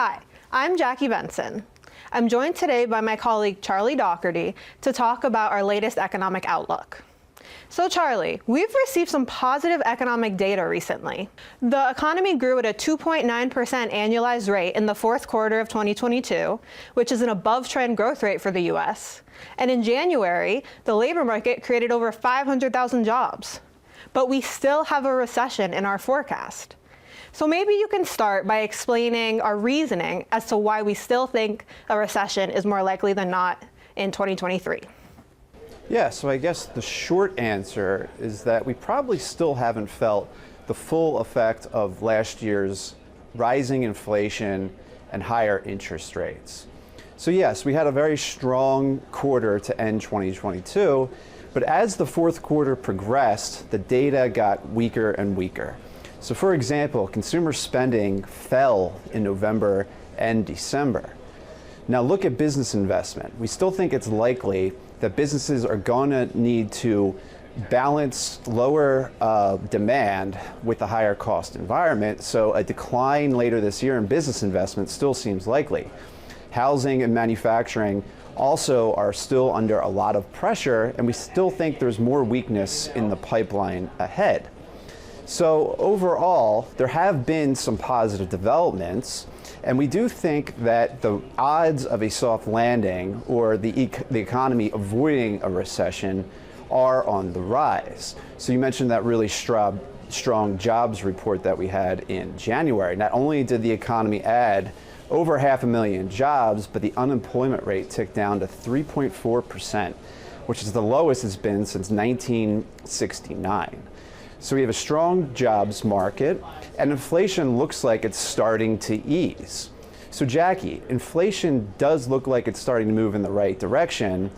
Hi, I'm Jackie Benson. I'm joined today by my colleague Charlie Dougherty to talk about our latest economic outlook. So Charlie, we've received some positive economic data recently. The economy grew at a 2.9% annualized rate in the fourth quarter of 2022, which is an above-trend growth rate for the U.S. And in January, the labor market created over 500,000 jobs. But we still have a recession in our forecast. So maybe you can start by explaining our reasoning as to why we still think a recession is more likely than not in 2023. Yeah, so I guess the short answer is that we probably still haven't felt the full effect of last year's rising inflation and higher interest rates. So yes, we had a very strong quarter to end 2022, but as the fourth quarter progressed, the data got weaker and weaker. So for example, consumer spending fell in November and December. Now look at business investment. We still think it's likely that businesses are going to need to balance lower demand with the higher cost environment, so a decline later this year in business investment still seems likely. Housing and manufacturing also are still under a lot of pressure, and we still think there's more weakness in the pipeline ahead. So overall, there have been some positive developments, and we do think that the odds of a soft landing or the economy avoiding a recession are on the rise. So you mentioned that really strong jobs report that we had in January. Not only did the economy add over 500,000 jobs, but the unemployment rate ticked down to 3.4%, which is the lowest it's been since 1969. So we have a strong jobs market, and inflation looks like it's starting to ease. So Jackie, inflation does look like it's starting to move in the right direction,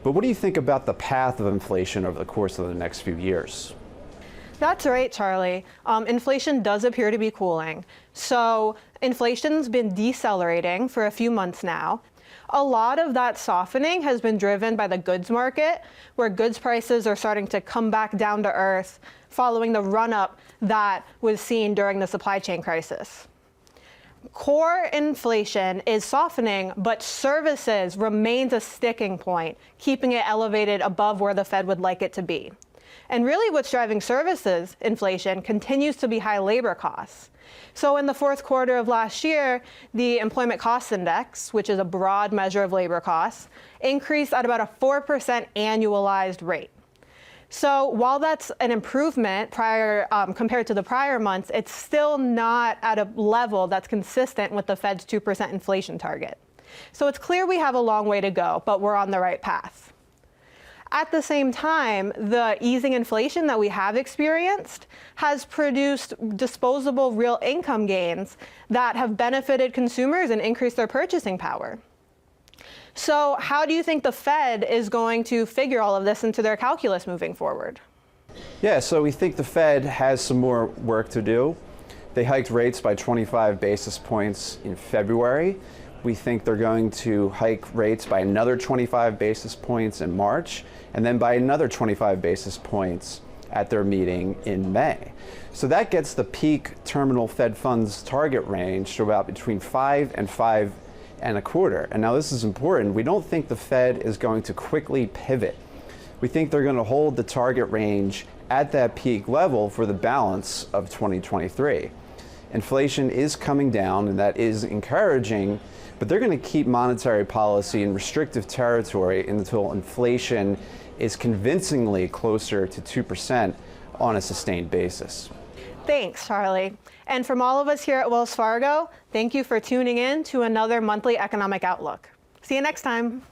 but what do you think about the path of inflation over the course of the next few years? That's right, Charlie. Inflation does appear to be cooling. So inflation's been decelerating for a few months now. A lot of that softening has been driven by the goods market, where goods prices are starting to come back down to earth following the run-up that was seen during the supply chain crisis. Core inflation is softening, but services remains a sticking point, keeping it elevated above where the Fed would like it to be. And really what's driving services inflation continues to be high labor costs. So in the fourth quarter of last year, the Employment Cost Index, which is a broad measure of labor costs, increased at about a 4% annualized rate. So while that's an improvement compared to the prior months, it's still not at a level that's consistent with the Fed's 2% inflation target. So it's clear we have a long way to go, but we're on the right path. At the same time, the easing inflation that we have experienced has produced disposable real income gains that have benefited consumers and increased their purchasing power. So how do you think the Fed is going to figure all of this into their calculus moving forward? Yeah, so we think the Fed has some more work to do. They hiked rates by 25 basis points in February. We think they're going to hike rates by another 25 basis points in March, and then by another 25 basis points at their meeting in May. So that gets the peak terminal Fed funds target range to about between 5 and 5.25. And now this is important. We don't think the Fed is going to quickly pivot. We think they're going to hold the target range at that peak level for the balance of 2023. Inflation is coming down, and that is encouraging, but they're going to keep monetary policy in restrictive territory until inflation is convincingly closer to 2% on a sustained basis. Thanks, Charlie. And from all of us here at Wells Fargo, thank you for tuning in to another monthly economic outlook. See you next time.